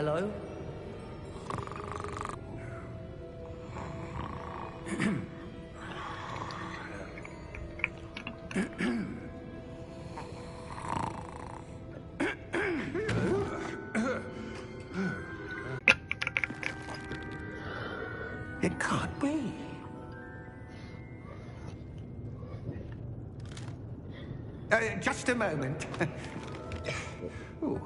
Hello? It can't be. Just a moment. Ooh.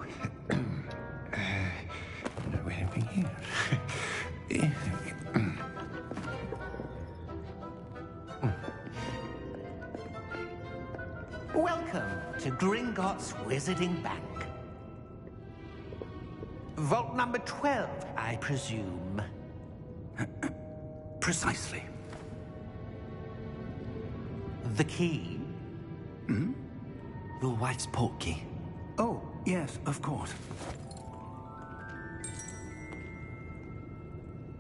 Where are we here? Welcome to Gringotts Wizarding Bank. Vault number 12, I presume. Precisely. The key? Hmm? Your wife's portkey. Oh, yes, of course.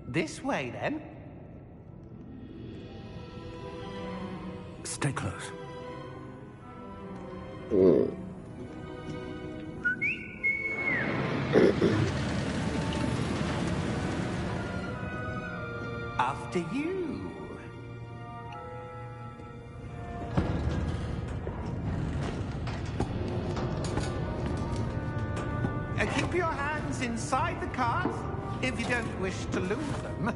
This way, then. Stay close. After you. Keep your hands inside the cart if you don't wish to lose them.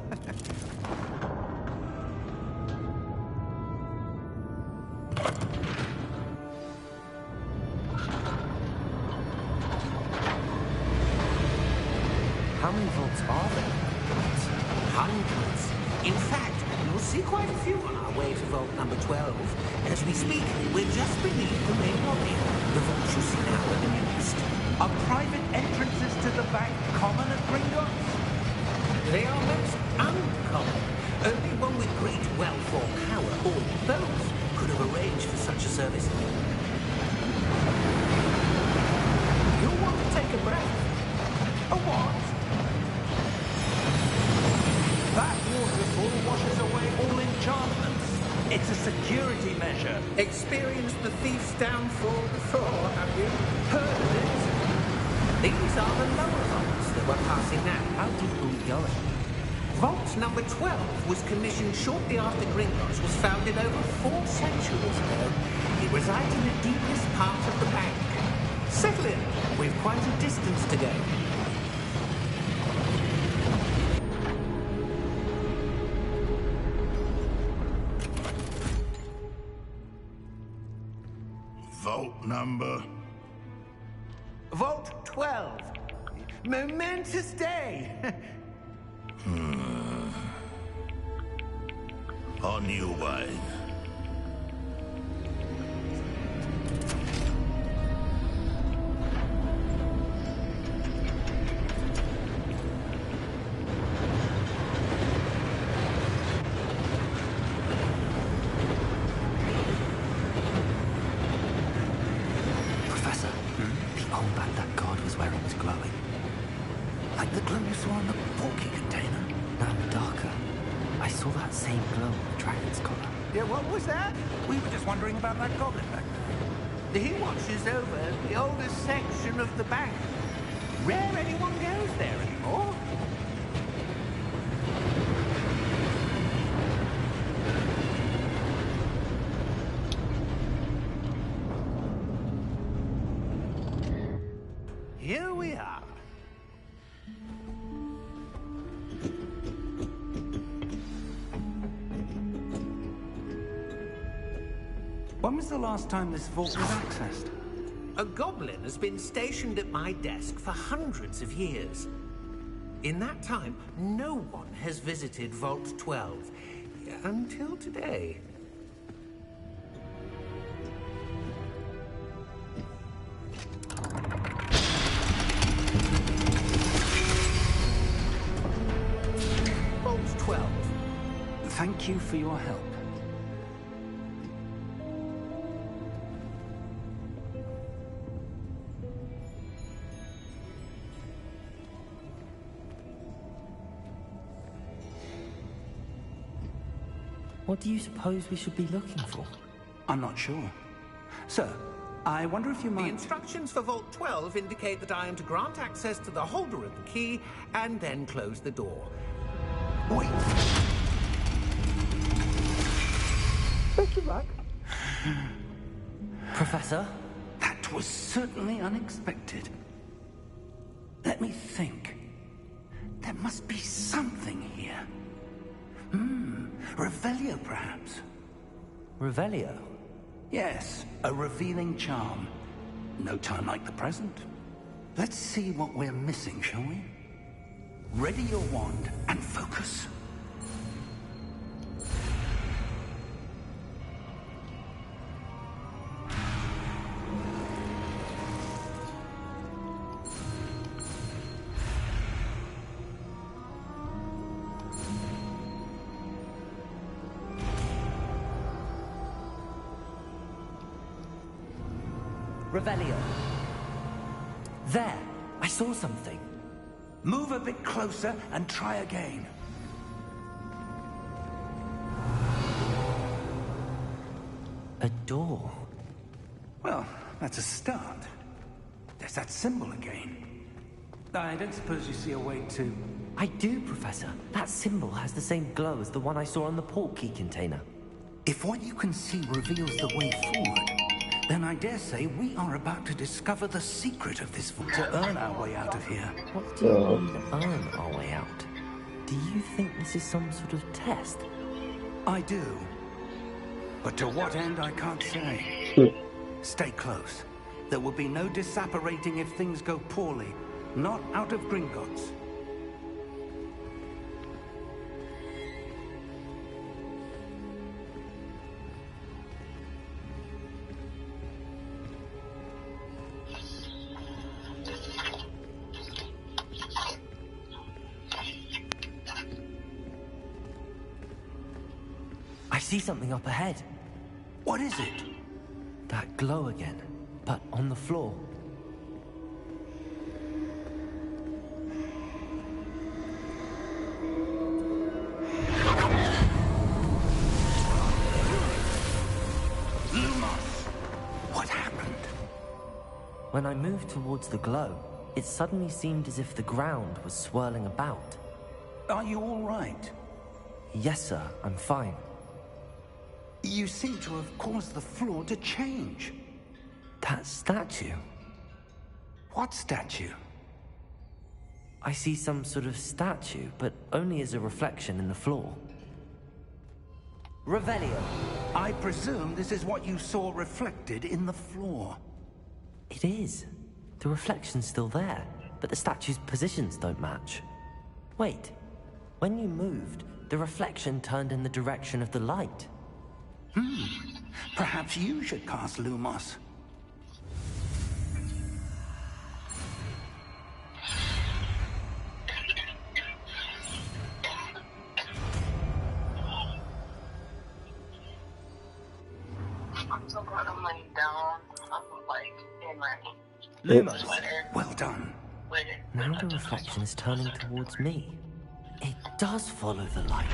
How many vaults are there? Hundreds. In fact, you'll see quite a few on our way to vault number 12. As we speak, we're just beneath the main lobby. The vaults you see now are the newest. Are private entrances to the bank common at Gringotts? They are most uncommon. Only one with great wealth or power, or both, could have arranged for such a service. You'll want to take a breath. A what? That waterfall washes away all enchantments. It's a security measure. Experienced the thief's downfall before, have you? Heard of it? These are the lower vaults that we're passing now. How deep are we going? Vault number 12 was commissioned shortly after Gringotts was founded over 4 centuries ago. It resides in the deepest part of the bank. Settle in. We've quite a distance to go. Vault number? Vault 12. Momentous day. On your way. Professor, the armband that guard was wearing was glowing. Like the glow you saw on the portkey container. Now darker. I saw that same glow on the dragon's collar. Yeah, what was that? We were just wondering about that goblin back there. He watches over the oldest section of the bank. Rare anyone goes there anymore. Here we are. When was the last time this vault was accessed? A goblin has been stationed at my desk for hundreds of years. In that time, no one has visited Vault 12 until today. Vault 12. Thank you for your help. What do you suppose we should be looking for? I'm not sure. Sir, I wonder if you The might... instructions for Vault 12 indicate that I am to grant access to the holder of the key and then close the door. Wait. Best of luck. Professor? That was certainly unexpected. Let me think. There must be something here. Revelio, perhaps. Revelio? Yes, a revealing charm. No time like the present. Let's see what we're missing, shall we? Ready your wand and focus. Revelio. There! I saw something. Move a bit closer and try again. A door. Well, that's a start. There's that symbol again. I don't suppose you see a way to... I do, Professor. That symbol has the same glow as the one I saw on the port key container. If what you can see reveals the way forward, then I dare say we are about to discover the secret of this vault to earn our way out of here. What do you mean, earn our way out? Do you think this is some sort of test? I do. But to what end, I can't say. Stay close. There will be no disapparating if things go poorly. Not out of Gringotts. I see something up ahead. What is it? That glow again, but on the floor. What happened? When I moved towards the glow, it suddenly seemed as if the ground was swirling about. Are you all right? Yes, sir, I'm fine. You seem to have caused the floor to change. That statue. What statue? I see some sort of statue, but only as a reflection in the floor. Revelio. I presume this is what you saw reflected in the floor. It is. The reflection's still there, but the statue's positions don't match. Wait. When you moved, the reflection turned in the direction of the light. Perhaps you should cast Lumos. So glad I'm laying down. I'm like in my Lumos. sweater. Well done. Now the reflection is turning towards me. It does follow the light.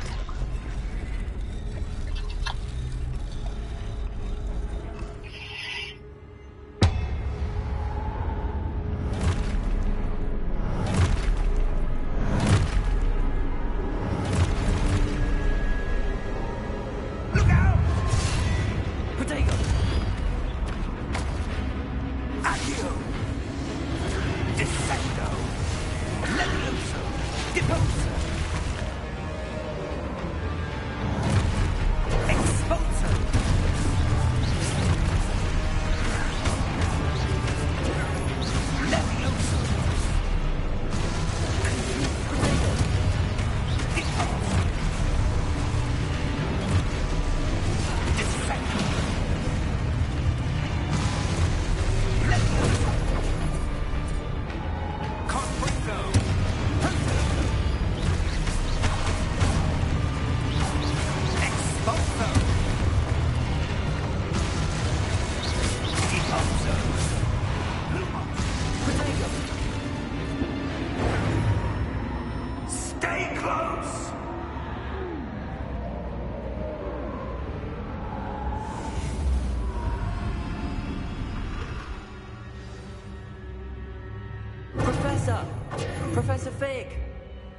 Professor Fig!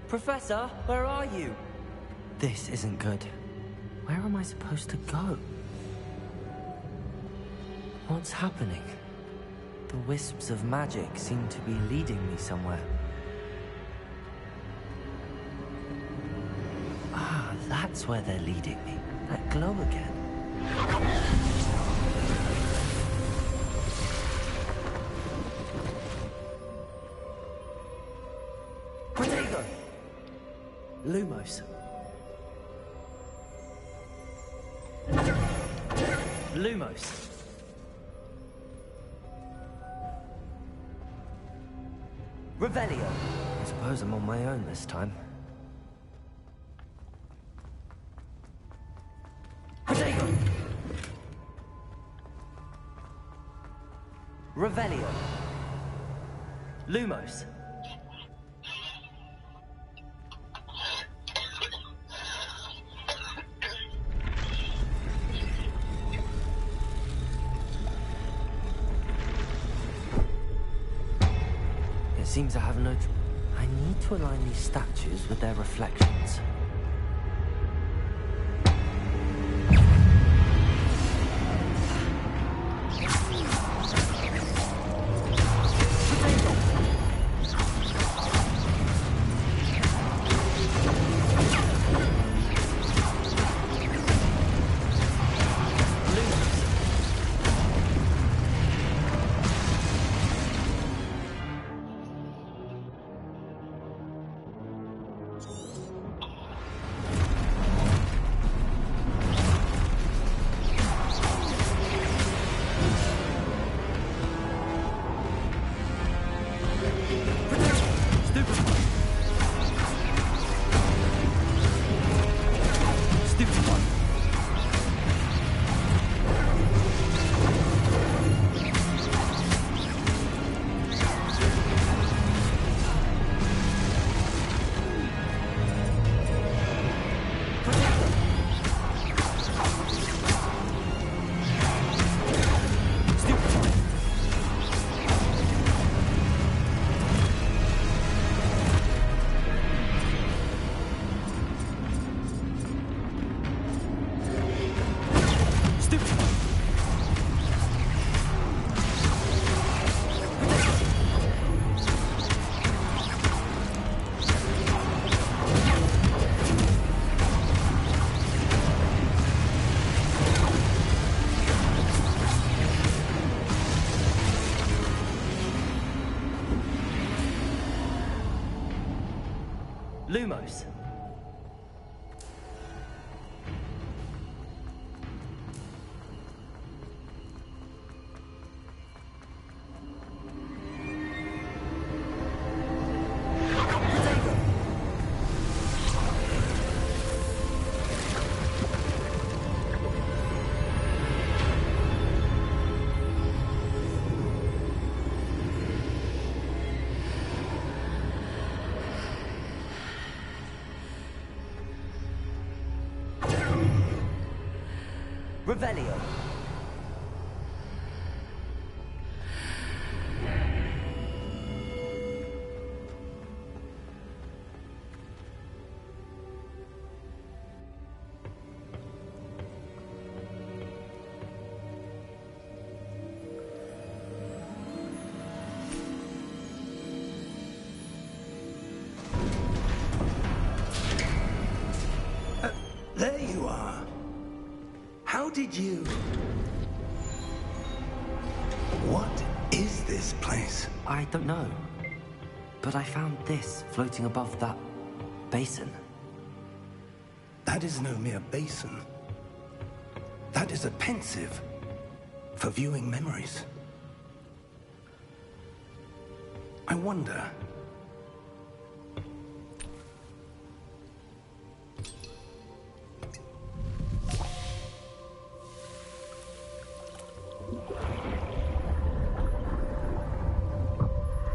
Professor, where are you? This isn't good. Where am I supposed to go? What's happening? The wisps of magic seem to be leading me somewhere. Ah, that's where they're leading me. That glow again. Protego! Lumos. Lumos. Revelio. I suppose I'm on my own this time. Protego. Revelio. Lumos. It seems I have no... I need to align these statues with their reflections. Lumos. Revelio. There you are. How did you... What is this place? I don't know. But I found this floating above that basin. That is no mere basin. That is a pensive for viewing memories. I wonder...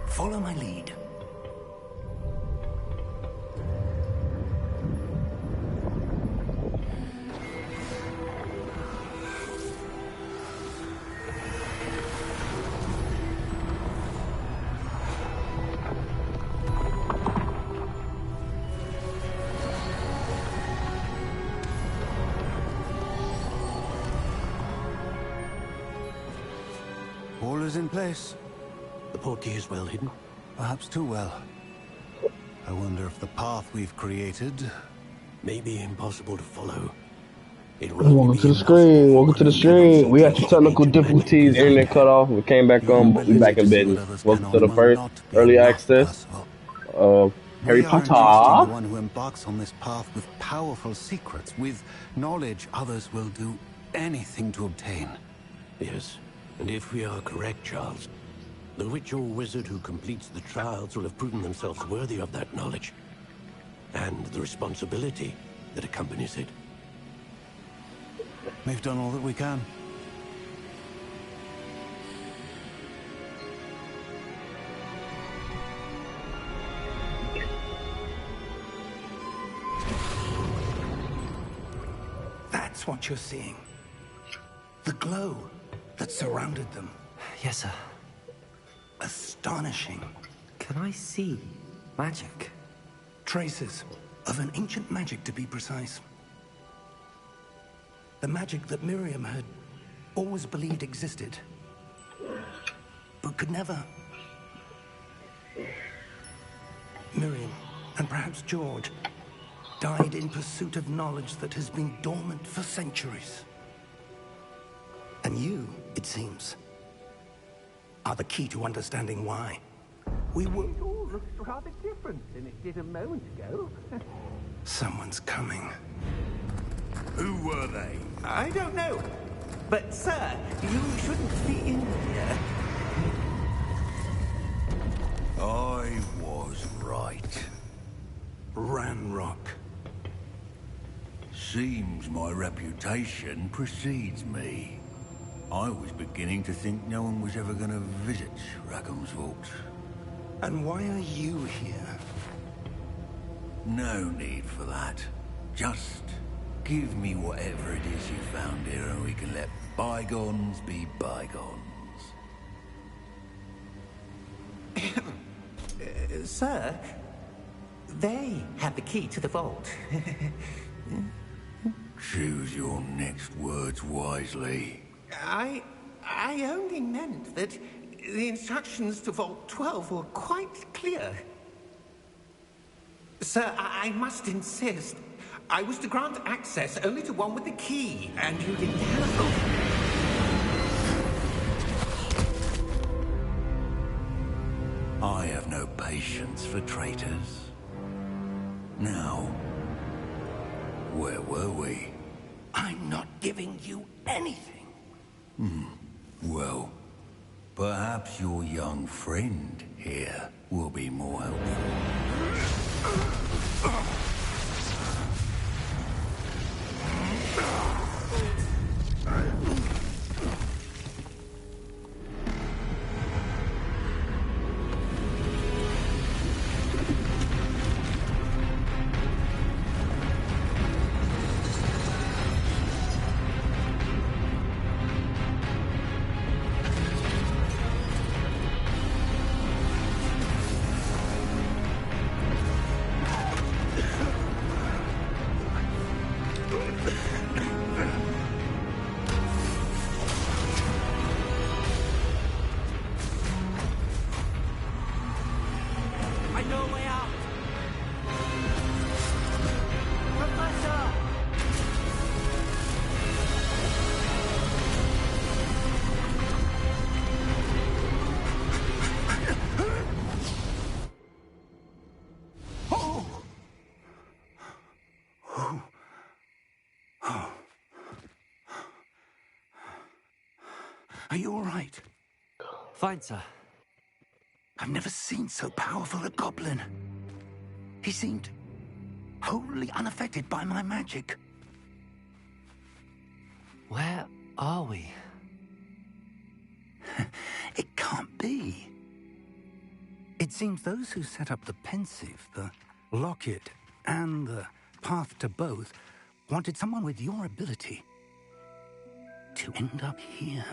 Follow my lead. is in place. The portkey is well hidden. Perhaps too well. I wonder if the path we've created... may be impossible to follow. Welcome to the screen. Welcome to the stream. We had some technical difficulties. Internet cut off. We came back on, but we back in business. Welcome to the first early access of Harry Potter. The one who embarks on this path with powerful secrets, with knowledge others will do anything to obtain. Yes, and if we are correct, Charles, the witch or wizard who completes the trials will have proven themselves worthy of that knowledge and the responsibility that accompanies it. We've done all that we can. That's what you're seeing. The glow that surrounded them. Yes, sir. Astonishing. Can I see magic? Traces of an ancient magic, to be precise. The magic that Miriam had always believed existed, but could never. Miriam, and perhaps George, died in pursuit of knowledge that has been dormant for centuries. And you, it seems, are the key to understanding why. It all looks rather different than it did a moment ago. Someone's coming. Who were they? I don't know. But, sir, you shouldn't be in here. I was right. Ranrock. Seems my reputation precedes me. I was beginning to think no one was ever going to visit Rackham's Vault. And why are you here? No need for that. Just give me whatever it is you found here and we can let bygones be bygones. Sir, they have the key to the vault. Choose your next words wisely. I only meant that the instructions to Vault 12 were quite clear. Sir, I must insist. I was to grant access only to one with the key, and you didn't have. I have no patience for traitors. Now, where were we? I'm not giving you anything. Well, perhaps your young friend here will be more helpful. Are you all right? Fine, sir. I've never seen so powerful a goblin. He seemed wholly unaffected by my magic. Where are we? It can't be. It seems those who set up the pensive, the locket, and the path to both wanted someone with your ability to end up here.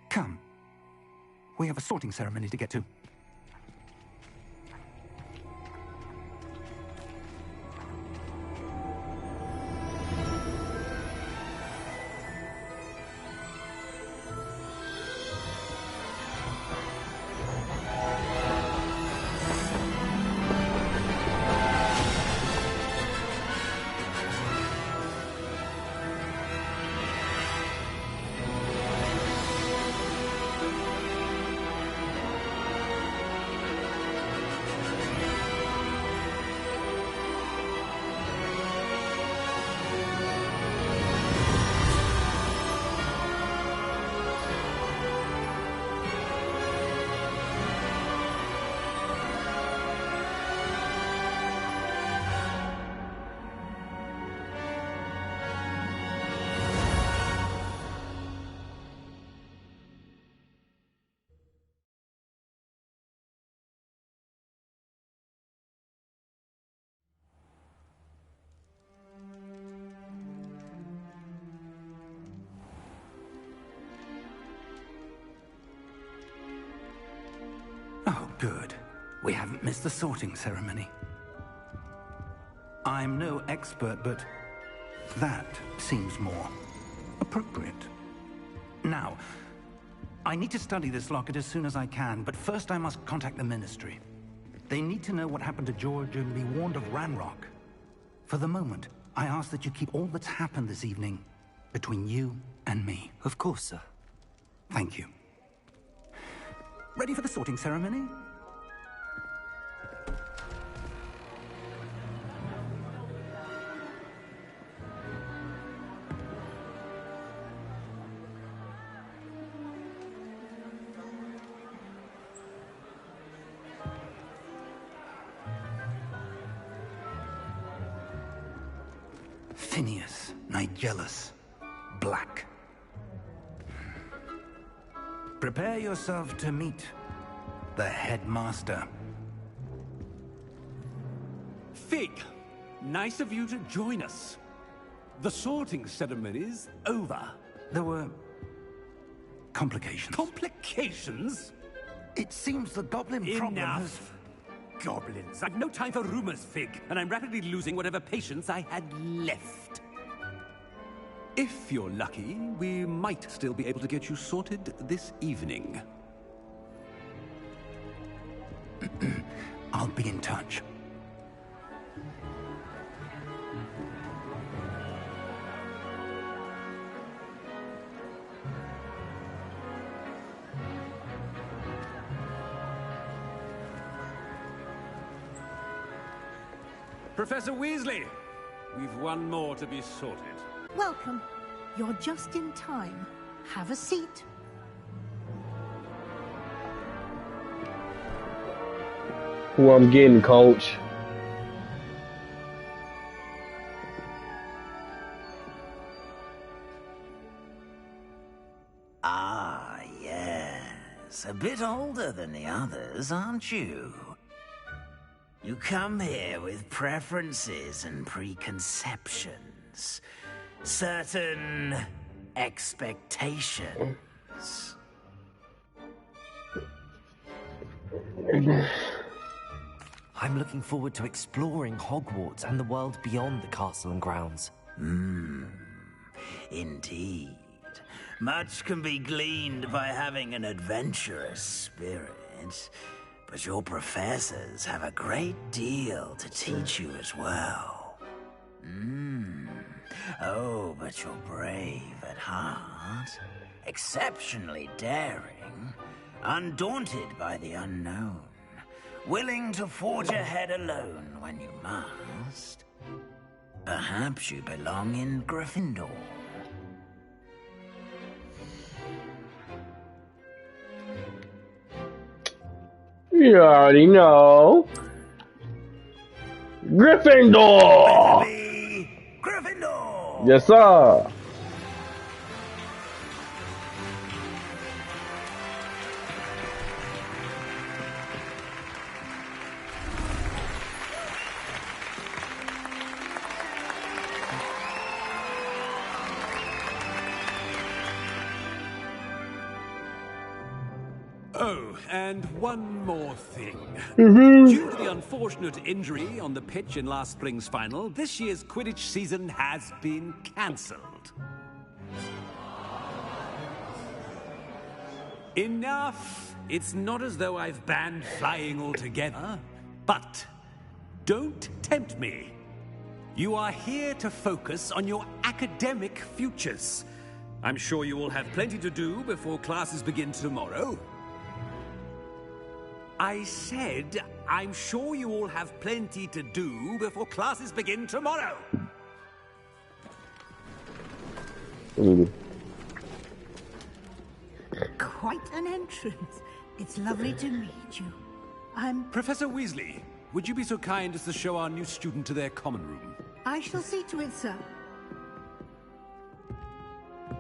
Come. We have a sorting ceremony to get to. Good. We haven't missed the sorting ceremony. I'm no expert, but that seems more appropriate. Now, I need to study this locket as soon as I can, but first I must contact the Ministry. They need to know what happened to George and be warned of Ranrock. For the moment, I ask that you keep all that's happened this evening between you and me. Of course, sir. Thank you. Ready for the sorting ceremony? Phineas, Nigellus, Black. Prepare yourself to meet the headmaster. Fig, nice of you to join us. The sorting ceremony's over. There were complications. Complications? It seems the goblin problem has... Enough. Goblins. I've no time for rumors, Fig, and I'm rapidly losing whatever patience I had left. If you're lucky, we might still be able to get you sorted this evening. I'll be in touch. Professor Weasley, we've one more to be sorted. Welcome. You're just in time. Have a seat. Who I'm getting, coach? Ah, yes. A bit older than the others, aren't you? You come here with preferences and preconceptions. Certain expectations. I'm looking forward to exploring Hogwarts and the world beyond the castle and grounds. Indeed. Much can be gleaned by having an adventurous spirit. But your professors have a great deal to teach you as well. Oh, but you're brave at heart. Exceptionally daring. Undaunted by the unknown. Willing to forge ahead alone when you must. Perhaps you belong in Gryffindor. You already know. Gryffindor! Gryffindor! Yes, sir. Oh, and one more thing. Due to the unfortunate injury on the pitch in last spring's final, this year's Quidditch season has been cancelled. Enough! It's not as though I've banned flying altogether. But don't tempt me. You are here to focus on your academic futures. I'm sure you will have plenty to do before classes begin tomorrow. I said, I'm sure you all have plenty to do before classes begin tomorrow. Quite an entrance. It's lovely to meet you. I'm... Professor Weasley, would you be so kind as to show our new student to their common room? I shall see to it, sir.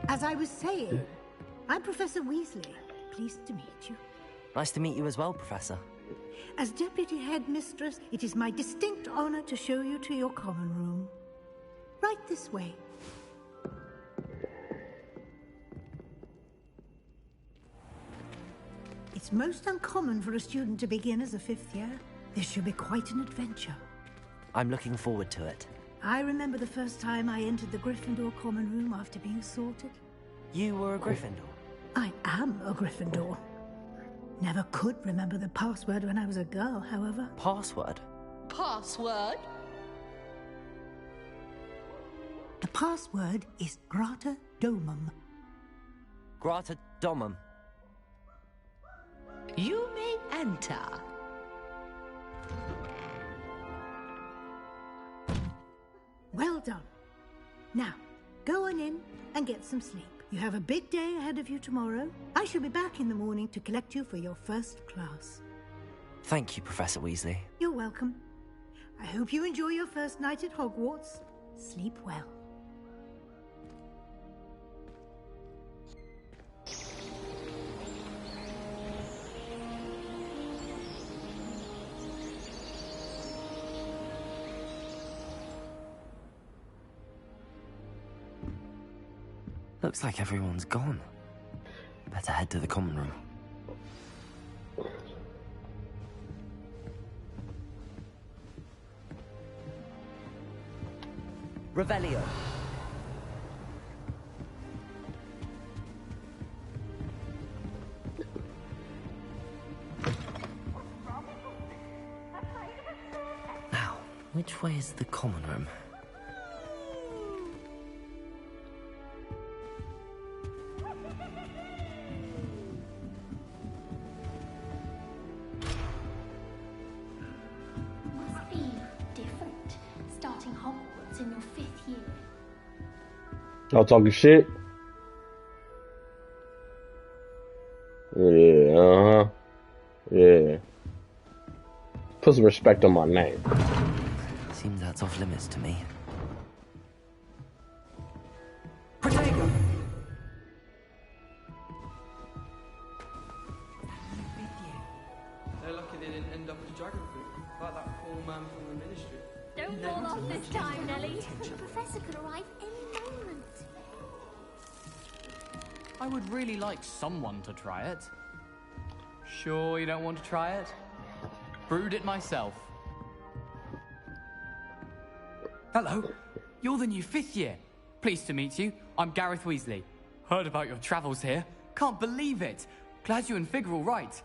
As I was saying, I'm Professor Weasley. Pleased to meet you. Nice to meet you as well, Professor. As Deputy Headmistress, it is my distinct honor to show you to your common room. Right this way. It's most uncommon for a student to begin as a 5th year. This should be quite an adventure. I'm looking forward to it. I remember the first time I entered the Gryffindor common room after being sorted. You were a Gryffindor? I am a Gryffindor. Never could remember the password when I was a girl, however. Password? Password? The password is Grata Domum. Grata Domum. You may enter. Well done. Now, go on in and get some sleep. You have a big day ahead of you tomorrow. I shall be back in the morning to collect you for your first class. Thank you, Professor Weasley. You're welcome. I hope you enjoy your first night at Hogwarts. Sleep well. Looks like everyone's gone. Better head to the common room. Revelio. Now, which way is the common room? Must be different, starting Hogwarts in your 5th year. Y'all talking shit? Yeah, uh-huh. Yeah. Put some respect on my name. Seems that's off limits to me. Protego! They're lucky they didn't end up as dragon fruit, like that poor man from the ministry. Don't fall off this time, Nelly. The professor could arrive any moment. I would really like someone to try it. Sure you don't want to try it? Brewed it myself. Hello, you're the new 5th year. Pleased to meet you. I'm Gareth Weasley. Heard about your travels here. Can't believe it. Glad you and Fig are all right.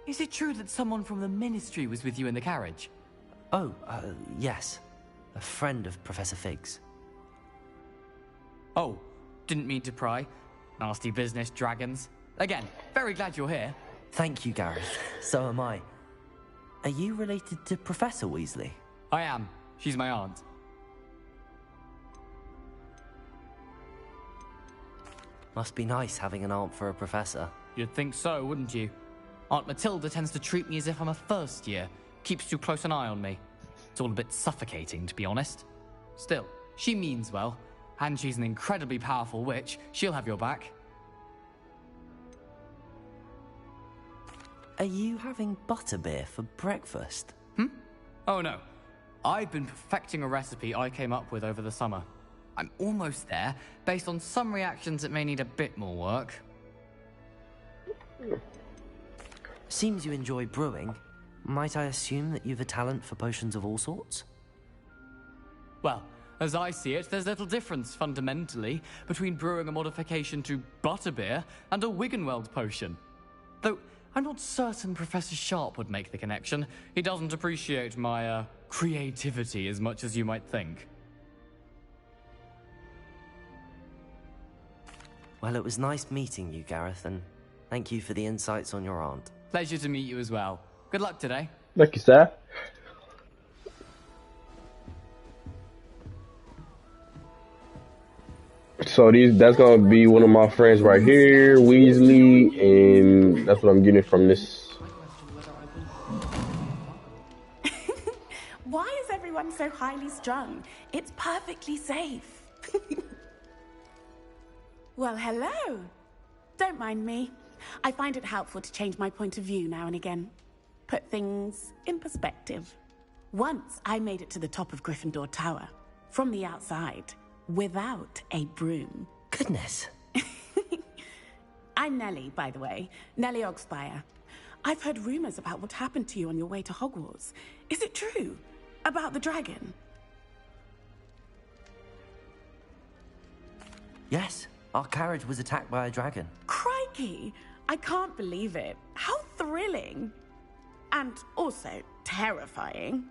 Is it true that someone from the ministry was with you in the carriage? Oh, yes. A friend of Professor Fig's. Oh, didn't mean to pry. Nasty business, dragons. Again, very glad you're here. Thank you, Gareth. So am I. Are you related to Professor Weasley? I am. She's my aunt. Must be nice having an aunt for a professor. You'd think so, wouldn't you? Aunt Matilda tends to treat me as if I'm a first year. Keeps too close an eye on me. It's all a bit suffocating, to be honest. Still, she means well. And she's an incredibly powerful witch. She'll have your back. Are you having butterbeer for breakfast? Oh no. I've been perfecting a recipe I came up with over the summer. I'm almost there, based on some reactions that may need a bit more work. Seems you enjoy brewing. Might I assume that you've a talent for potions of all sorts? Well, as I see it, there's little difference, fundamentally, between brewing a modification to butterbeer and a Wiggenweld potion. Though, I'm not certain Professor Sharp would make the connection. He doesn't appreciate my, creativity as much as you might think. Well, it was nice meeting you, Gareth, and thank you for the insights on your aunt. Pleasure to meet you as well. Good luck today. Thank you, sir. So that's gonna be one of my friends right here, Weasley, and that's what I'm getting from this. Why is everyone so highly strung? It's perfectly safe. Well, hello. Don't mind me. I find it helpful to change my point of view now and again. Put things in perspective. Once I made it to the top of Gryffindor Tower, from the outside, without a broom. Goodness. I'm Nellie, by the way. Nellie Ogspire. I've heard rumors about what happened to you on your way to Hogwarts. Is it true? About the dragon? Yes, our carriage was attacked by a dragon. Crikey! I can't believe it. How thrilling! And also terrifying.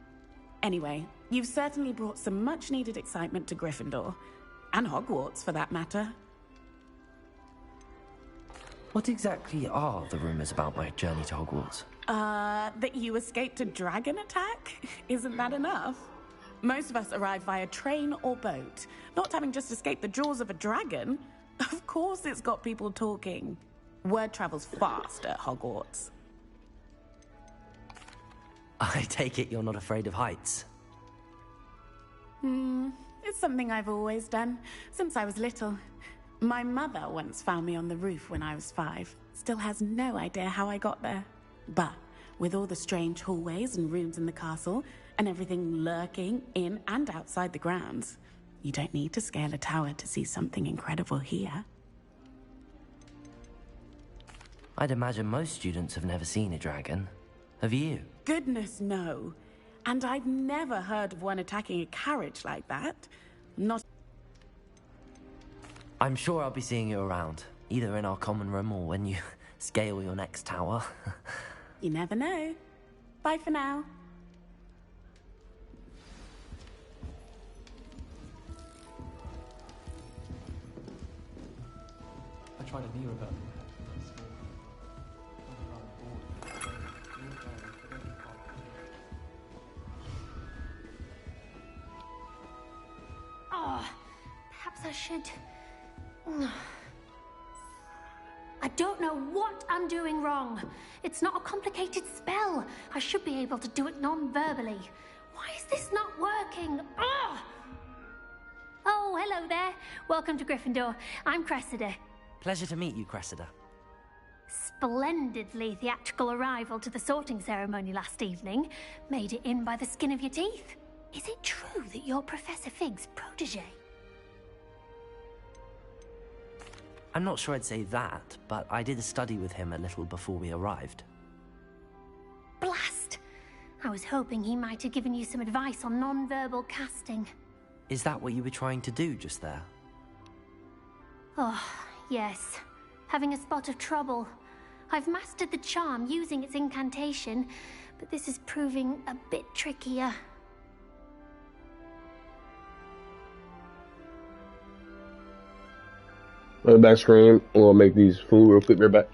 Anyway, you've certainly brought some much-needed excitement to Gryffindor. And Hogwarts, for that matter. What exactly are the rumors about my journey to Hogwarts? That you escaped a dragon attack? Isn't that enough? Most of us arrive via train or boat, not having just escaped the jaws of a dragon. Of course it's got people talking. Word travels fast at Hogwarts. I take it you're not afraid of heights. It's something I've always done, since I was little. My mother once found me on the roof when I was 5. Still has no idea how I got there. But with all the strange hallways and rooms in the castle, and everything lurking in and outside the grounds, you don't need to scale a tower to see something incredible here. I'd imagine most students have never seen a dragon. Have you? Goodness, no. And I've never heard of one attacking a carriage like that. Not... I'm sure I'll be seeing you around, either in our common room or when you scale your next tower. You never know. Bye for now. I tried a new event. Oh, perhaps I should... I don't know what I'm doing wrong. It's not a complicated spell. I should be able to do it non-verbally. Why is this not working? Ugh! Oh, hello there. Welcome to Gryffindor. I'm Cressida. Pleasure to meet you, Cressida. Splendidly theatrical arrival to the sorting ceremony last evening. Made it in by the skin of your teeth. Is it true that you're Professor Fig's protege? I'm not sure I'd say that, but I did study with him a little before we arrived. Blast! I was hoping he might have given you some advice on non-verbal casting. Is that what you were trying to do just there? Oh, yes. Having a spot of trouble. I've mastered the charm using its incantation, but this is proving a bit trickier. Back screen. We'll make these food real quick. We're back.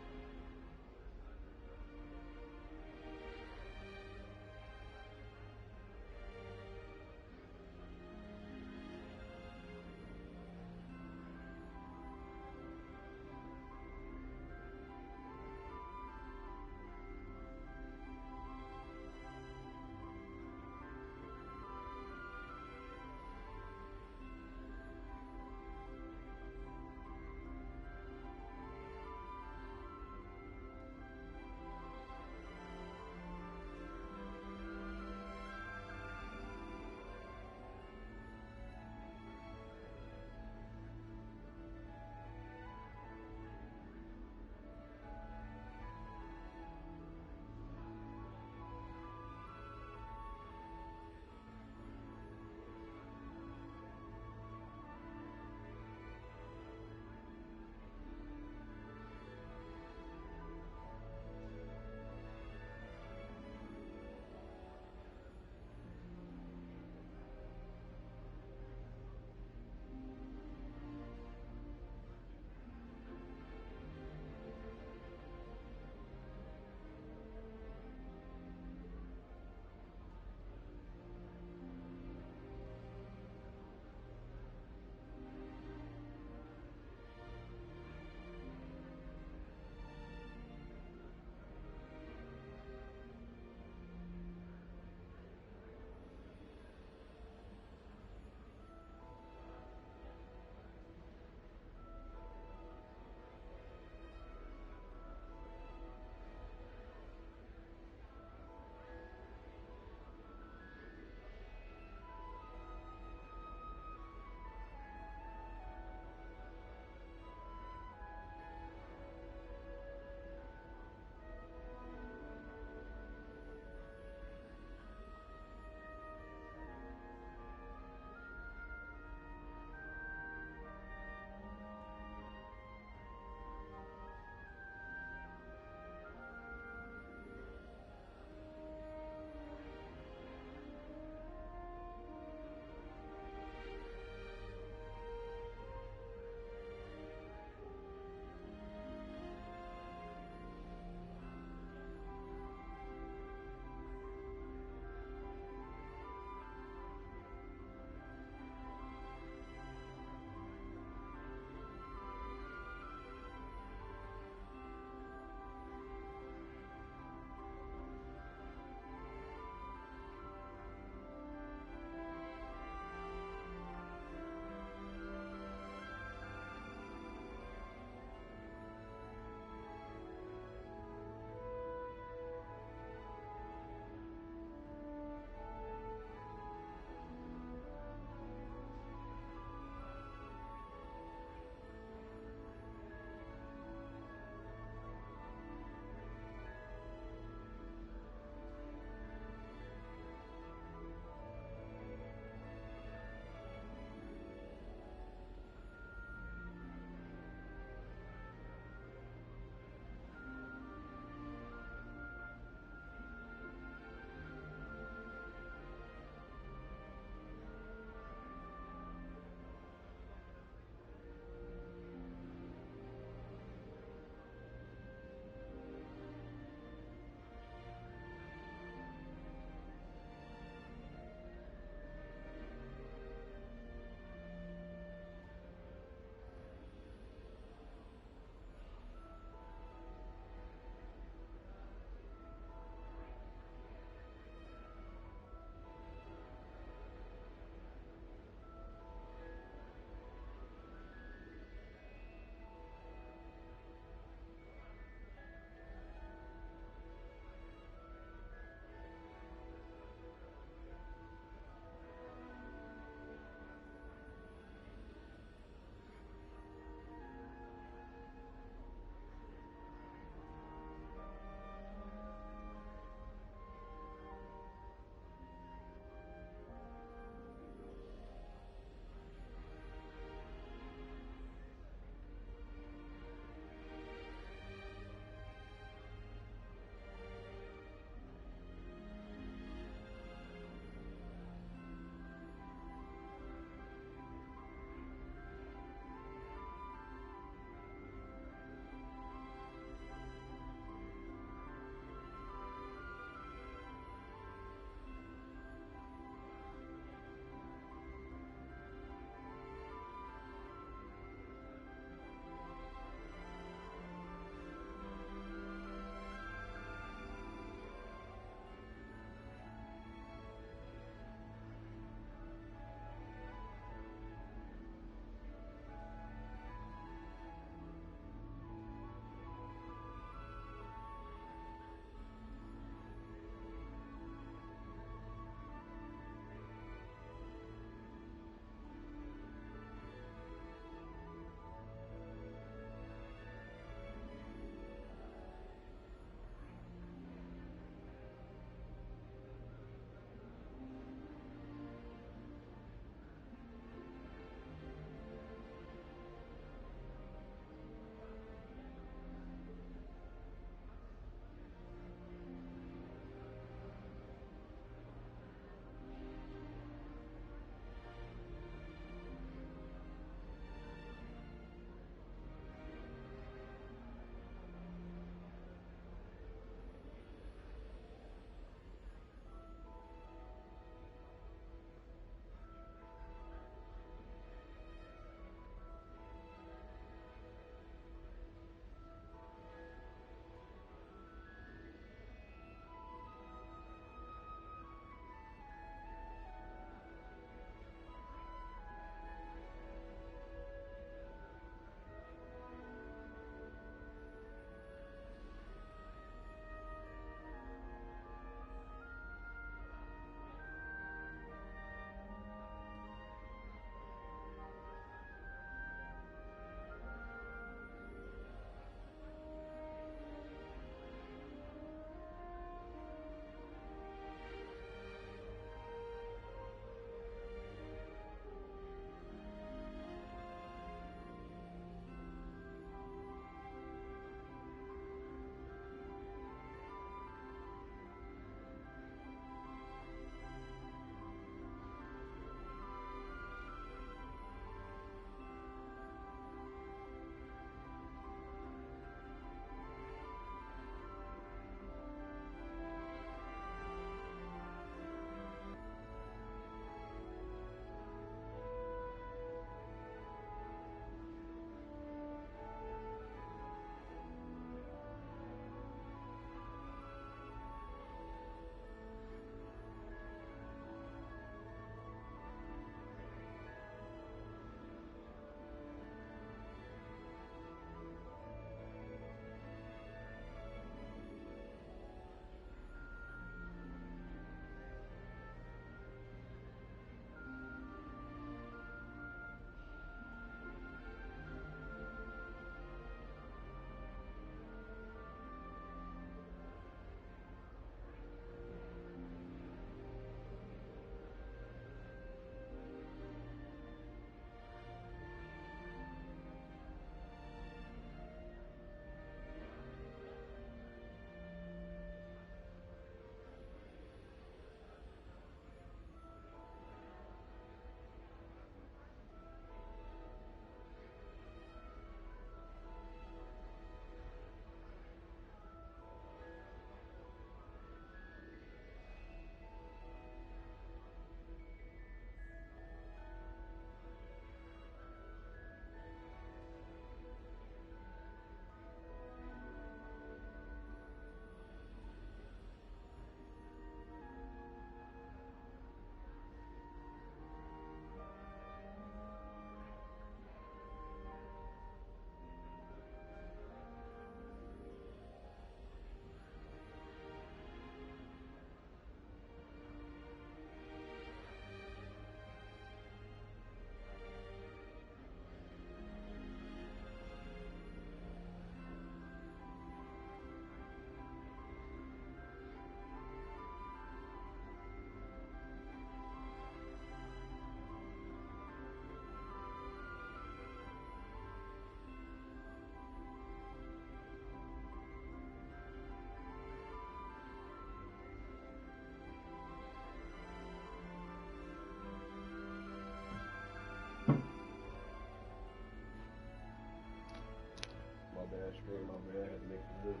screen, my bad. I had to make it look,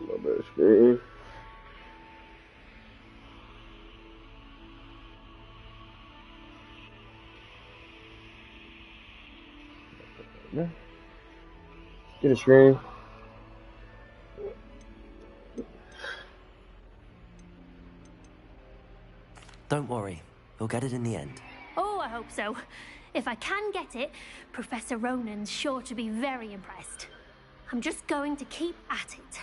my bad screen. Yeah. Get a screen. Don't worry, we'll get it in the end. Oh, I hope so. If I can get it, Professor Ronan's sure to be very impressed. I'm just going to keep at it.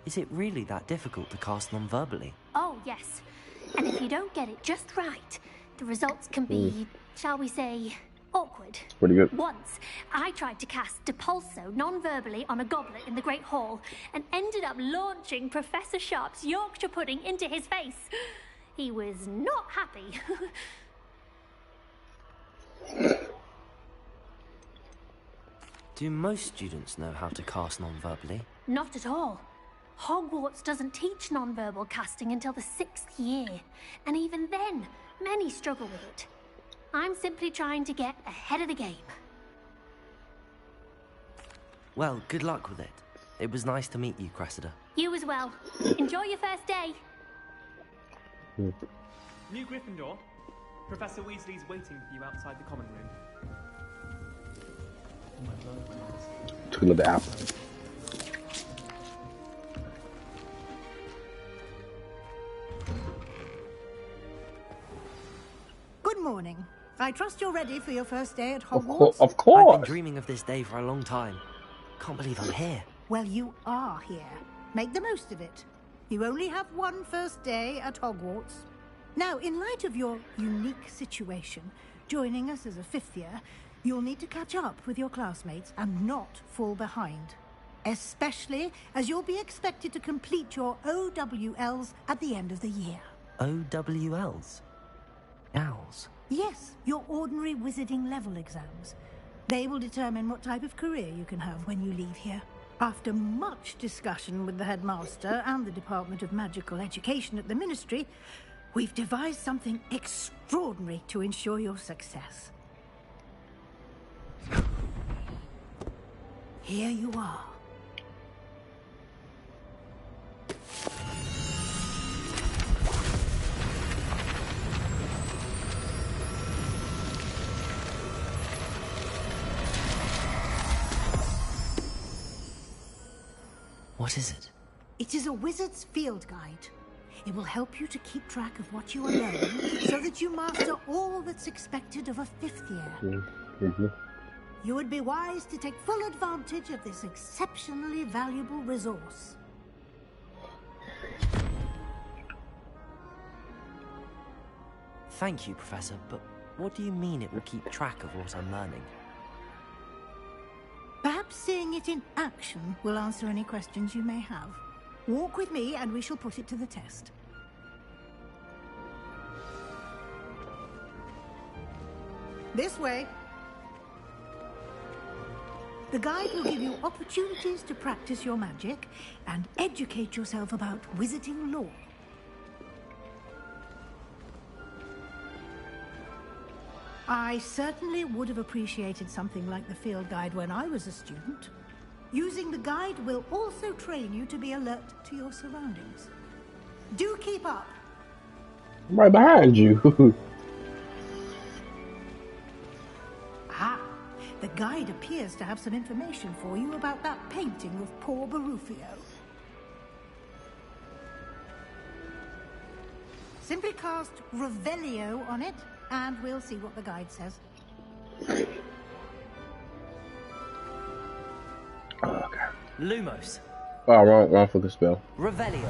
Is it really that difficult to cast non-verbally? Oh, yes. And if you don't get it just right, the results can be, shall we say, awkward. Pretty good. Once, I tried to cast Depulso non-verbally on a goblet in the Great Hall and ended up launching Professor Sharp's Yorkshire pudding into his face. He was not happy. Do most students know how to cast non-verbally? Not at all. Hogwarts doesn't teach non-verbal casting until the 6th year, and even then, many struggle with it. I'm simply trying to get ahead of the game. Well, good luck with it. It was nice to meet you, Cressida. You as well. Enjoy your first day. New Gryffindor. Professor Weasley's waiting for you outside the common room. Took another apple. Good morning. I trust you're ready for your first day at Hogwarts? Of course. I've been dreaming of this day for a long time. Can't believe I'm here. Well, you are here. Make the most of it. You only have one first day at Hogwarts. Now, in light of your unique situation, joining us as a 5th year, you'll need to catch up with your classmates and not fall behind. Especially as you'll be expected to complete your OWLs at the end of the year. OWLs? Owls? Yes, your ordinary wizarding level exams. They will determine what type of career you can have when you leave here. After much discussion with the headmaster and the Department of Magical Education at the Ministry, we've devised something extraordinary to ensure your success. Here you are. What is it? It is a wizard's field guide. It will help you to keep track of what you are learning so that you master all that's expected of a 5th year. You would be wise to take full advantage of this exceptionally valuable resource. Thank you, Professor, but what do you mean it will keep track of what I'm learning? Perhaps seeing it in action will answer any questions you may have. Walk with me and we shall put it to the test. This way. The guide will give you opportunities to practice your magic and educate yourself about wizarding lore. I certainly would have appreciated something like the field guide when I was a student. Using the guide will also train you to be alert to your surroundings. Do keep up. I'm right behind you. The guide appears to have some information for you about that painting of poor Barufio. Simply cast Revelio on it, and we'll see what the guide says. Okay. Lumos. Oh, wrong fucking spell. Revelio.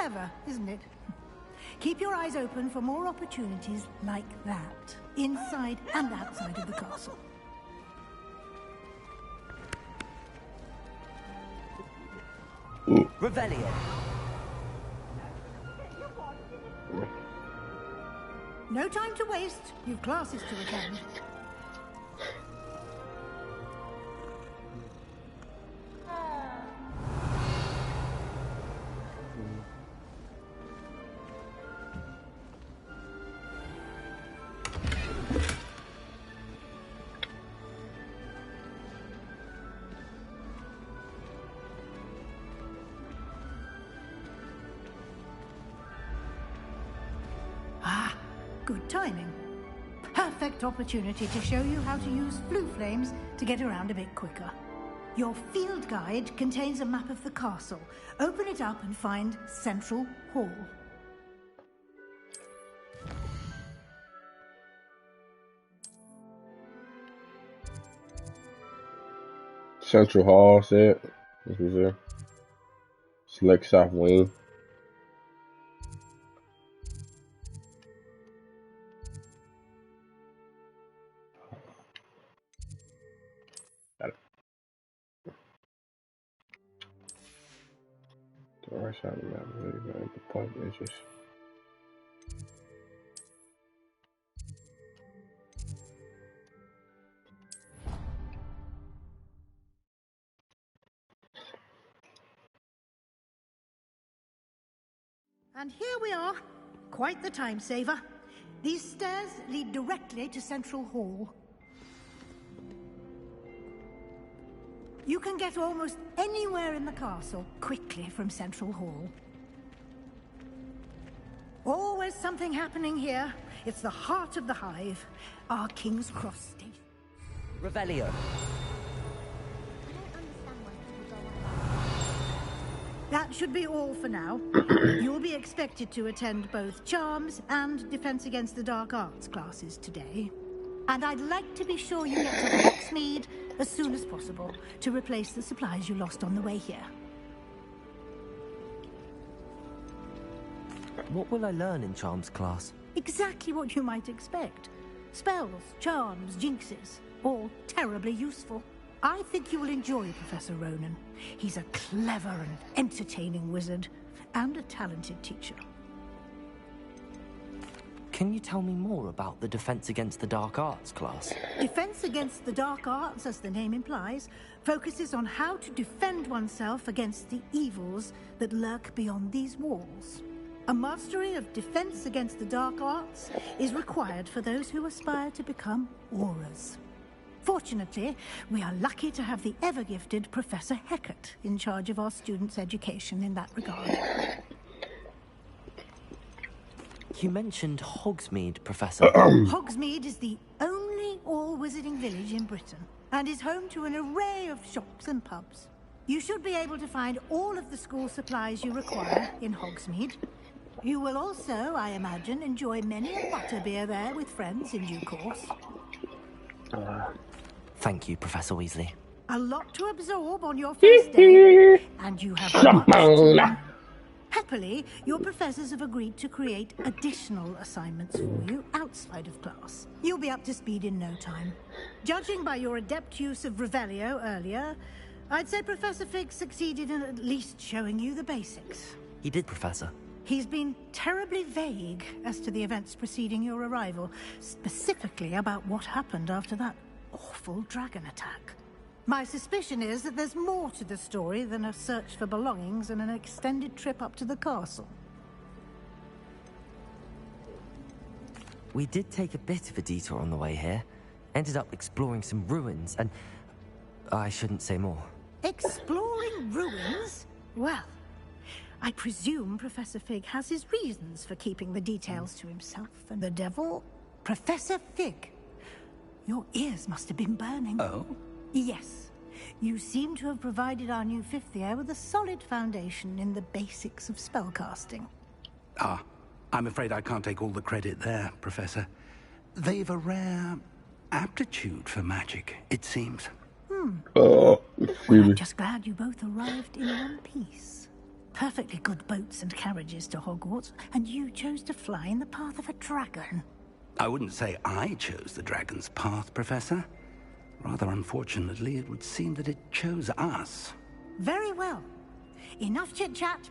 Clever, isn't it? Keep your eyes open for more opportunities like that, inside and outside of the castle. Revelio. No time to waste. You've classes to attend. Good timing. Perfect opportunity to show you how to use blue flames to get around a bit quicker. Your field guide contains a map of the castle. Open it up and find Central Hall. Central Hall, said. This is it. Select South Wing. Got it. The right side of the map is really the point of interest. And here we are. Quite the time saver. These stairs lead directly to Central Hall. You can get almost anywhere in the castle quickly from Central Hall. Always something happening here. It's the heart of the hive. Our King's Cross station. Revelio. That should be all for now. You'll be expected to attend both Charms and Defense Against the Dark Arts classes today. And I'd like to be sure you get to Hogsmeade as soon as possible to replace the supplies you lost on the way here. What will I learn in Charms class? Exactly what you might expect. Spells, charms, jinxes, all terribly useful. I think you will enjoy Professor Ronan. He's a clever and entertaining wizard, and a talented teacher. Can you tell me more about the Defense Against the Dark Arts class? Defense Against the Dark Arts, as the name implies, focuses on how to defend oneself against the evils that lurk beyond these walls. A mastery of Defense Against the Dark Arts is required for those who aspire to become Aurors. Fortunately, we are lucky to have the ever-gifted Professor Hecat in charge of our students' education in that regard. You mentioned Hogsmeade, Professor. Hogsmeade is the only all-wizarding village in Britain, and is home to an array of shops and pubs. You should be able to find all of the school supplies you require in Hogsmeade. You will also, I imagine, enjoy many a butterbeer there with friends in due course. Thank you, Professor Weasley. A lot to absorb on your first day, and you have much to learn. Happily, your professors have agreed to create additional assignments for you outside of class. You'll be up to speed in no time. Judging by your adept use of Revelio earlier, I'd say Professor Fig succeeded in at least showing you the basics. He did, Professor. He's been terribly vague as to the events preceding your arrival, specifically about what happened after that awful dragon attack. My suspicion is that there's more to the story than a search for belongings and an extended trip up to the castle. We did take a bit of a detour on the way here. Ended up exploring some ruins, and I shouldn't say more. Exploring ruins? Well, I presume Professor Fig has his reasons for keeping the details to himself. And the devil? Professor Fig, your ears must have been burning. Oh? Yes. You seem to have provided our new fifth year with a solid foundation in the basics of spellcasting. Ah, I'm afraid I can't take all the credit there, Professor. They've a rare aptitude for magic, it seems. Well, I'm just glad you both arrived in one piece. perfectly good boats and carriages to Hogwarts, and you chose to fly in the path of a dragon. I wouldn't say I chose the dragon's path, Professor. Rather unfortunately, it would seem that it chose us. Very well. Enough chit-chat.